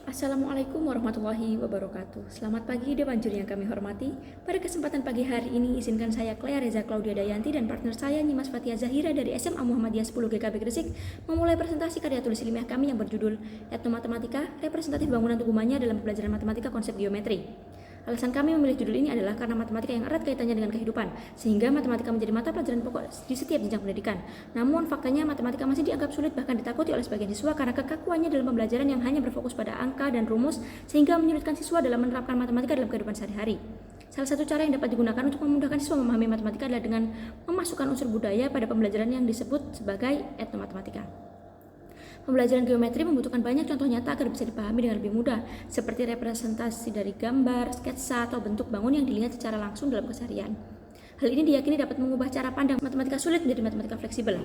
Assalamualaikum warahmatullahi wabarakatuh. Selamat pagi Dewan Juri yang kami hormati. Pada kesempatan pagi hari ini, izinkan saya Clea Reza Claudia Dayanti dan partner saya Nyimas Fatia Zahira dari SMA Muhammadiyah 10 GKB Gresik memulai presentasi karya tulis ilmiah kami yang berjudul Etnomatematika, Representatif Bangunan Tugu Manyar dalam Pembelajaran Matematika Konsep Geometri. Alasan kami memilih judul ini adalah karena matematika yang erat kaitannya dengan kehidupan, sehingga matematika menjadi mata pelajaran pokok di setiap jenjang pendidikan. Namun, faktanya matematika masih dianggap sulit bahkan ditakuti oleh sebagian siswa karena kekakuannya dalam pembelajaran yang hanya berfokus pada angka dan rumus, sehingga menyulitkan siswa dalam menerapkan matematika dalam kehidupan sehari-hari. Salah satu cara yang dapat digunakan untuk memudahkan siswa memahami matematika adalah dengan memasukkan unsur budaya pada pembelajaran yang disebut sebagai etnomatematika. Pembelajaran geometri membutuhkan banyak contoh nyata agar bisa dipahami dengan lebih mudah, seperti representasi dari gambar, sketsa, atau bentuk bangun yang dilihat secara langsung dalam keseharian. Hal ini diyakini dapat mengubah cara pandang matematika sulit menjadi matematika fleksibel.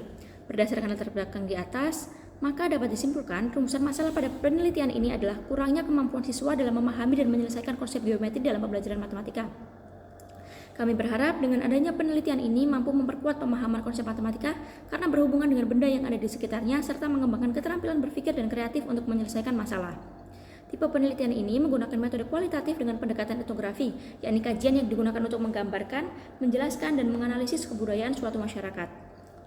Berdasarkan latar belakang di atas, maka dapat disimpulkan rumusan masalah pada penelitian ini adalah kurangnya kemampuan siswa dalam memahami dan menyelesaikan konsep geometri dalam pembelajaran matematika. Kami berharap dengan adanya penelitian ini mampu memperkuat pemahaman konsep matematika karena berhubungan dengan benda yang ada di sekitarnya serta mengembangkan keterampilan berpikir dan kreatif untuk menyelesaikan masalah. Tipe penelitian ini menggunakan metode kualitatif dengan pendekatan etnografi, yakni kajian yang digunakan untuk menggambarkan, menjelaskan, dan menganalisis kebudayaan suatu masyarakat.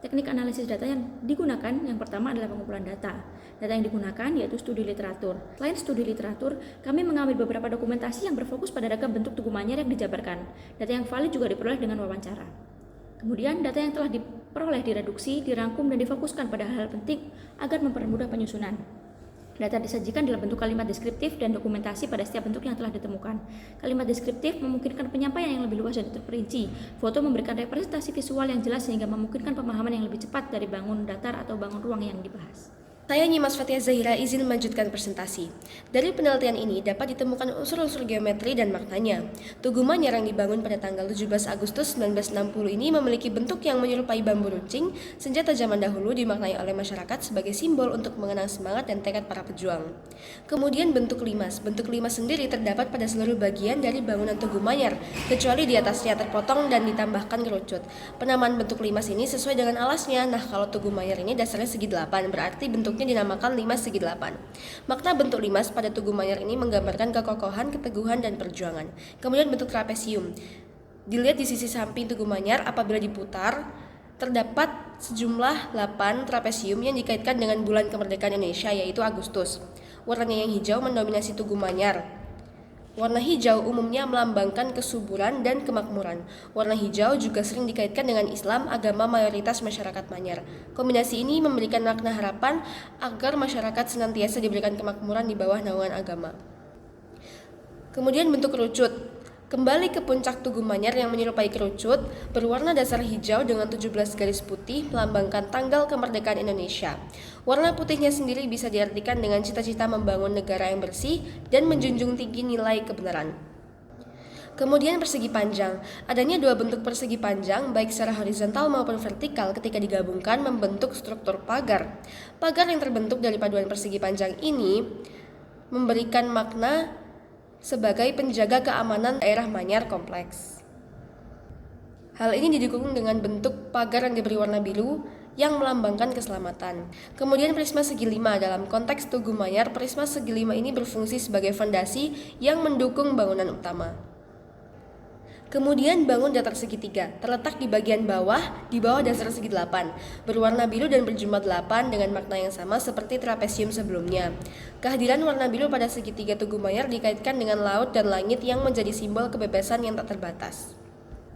Teknik analisis data yang digunakan yang pertama adalah pengumpulan data. Data yang digunakan yaitu studi literatur. Selain studi literatur, kami mengambil beberapa dokumentasi yang berfokus pada ragam bentuk tugu manyar yang dijabarkan. Data yang valid juga diperoleh dengan wawancara. Kemudian data yang telah diperoleh direduksi, dirangkum, dan difokuskan pada hal-hal penting agar mempermudah penyusunan. Data disajikan dalam bentuk kalimat deskriptif dan dokumentasi pada setiap bentuk yang telah ditemukan. Kalimat deskriptif memungkinkan penyampaian yang lebih luas dan terperinci. Foto memberikan representasi visual yang jelas sehingga memungkinkan pemahaman yang lebih cepat dari bangun datar atau bangun ruang yang dibahas. Saya Nyimas Fatia Zahira izin melanjutkan presentasi. Dari penelitian ini dapat ditemukan unsur-unsur geometri dan maknanya. Tugu Manyar yang dibangun pada tanggal 17 Agustus 1960 ini memiliki bentuk yang menyerupai bambu runcing, senjata zaman dahulu dimaknai oleh masyarakat sebagai simbol untuk mengenang semangat dan tekad para pejuang. Kemudian bentuk limas. Bentuk limas sendiri terdapat pada seluruh bagian dari bangunan Tugu Manyar, kecuali di atasnya terpotong dan ditambahkan kerucut. Penamaan bentuk limas ini sesuai dengan alasnya. Nah, kalau Tugu Manyar ini dasarnya segi 8, berarti bentuknya dinamakan limas segi 8. Makna bentuk limas pada Tugu Manyar ini menggambarkan kekokohan, keteguhan, dan perjuangan. Kemudian bentuk trapesium. Dilihat di sisi samping Tugu Manyar, apabila diputar, terdapat sejumlah 8 trapesium yang dikaitkan dengan bulan kemerdekaan Indonesia, yaitu Agustus. Warnanya yang hijau mendominasi Tugu Manyar. Warna hijau umumnya melambangkan kesuburan dan kemakmuran. Warna hijau juga sering dikaitkan dengan Islam, agama mayoritas masyarakat Manyar. Kombinasi ini memberikan makna harapan agar masyarakat senantiasa diberikan kemakmuran di bawah naungan agama. Kemudian bentuk kerucut. Kembali ke puncak Tugu Manyar yang menyerupai kerucut, berwarna dasar hijau dengan 17 garis putih melambangkan tanggal kemerdekaan Indonesia. Warna putihnya sendiri bisa diartikan dengan cita-cita membangun negara yang bersih dan menjunjung tinggi nilai kebenaran. Kemudian persegi panjang. Adanya dua bentuk persegi panjang, baik secara horizontal maupun vertikal ketika digabungkan membentuk struktur pagar. Pagar yang terbentuk dari paduan persegi panjang ini memberikan makna sebagai penjaga keamanan daerah Manyar kompleks. Hal ini didukung dengan bentuk pagar yang diberi warna biru yang melambangkan keselamatan. Kemudian prisma segi 5. Dalam konteks Tugu Manyar, prisma segi 5 ini berfungsi sebagai fondasi yang mendukung bangunan utama. Kemudian bangun datar segitiga, terletak di bagian bawah, di bawah dasar segi 8, berwarna biru dan berjumlah 8 dengan makna yang sama seperti trapesium sebelumnya. Kehadiran warna biru pada segitiga Tugu Manyar dikaitkan dengan laut dan langit yang menjadi simbol kebebasan yang tak terbatas.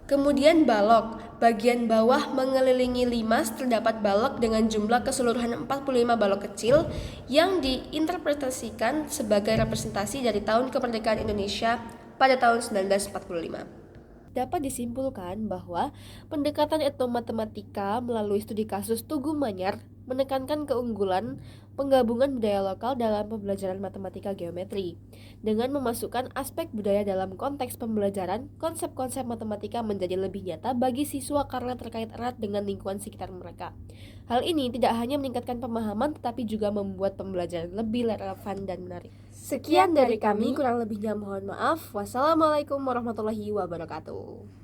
Kemudian balok, bagian bawah mengelilingi limas terdapat balok dengan jumlah keseluruhan 45 balok kecil yang diinterpretasikan sebagai representasi dari tahun kemerdekaan Indonesia pada tahun 1945. Dapat disimpulkan bahwa pendekatan etnomatematika melalui studi kasus Tugu Manyar menekankan keunggulan penggabungan budaya lokal dalam pembelajaran matematika geometri. Dengan memasukkan aspek budaya dalam konteks pembelajaran, konsep-konsep matematika menjadi lebih nyata bagi siswa karena terkait erat dengan lingkungan sekitar mereka. Hal ini tidak hanya meningkatkan pemahaman tetapi juga membuat pembelajaran lebih relevan dan menarik. Sekian dari kami, kurang lebihnya mohon maaf. Wassalamualaikum warahmatullahi wabarakatuh.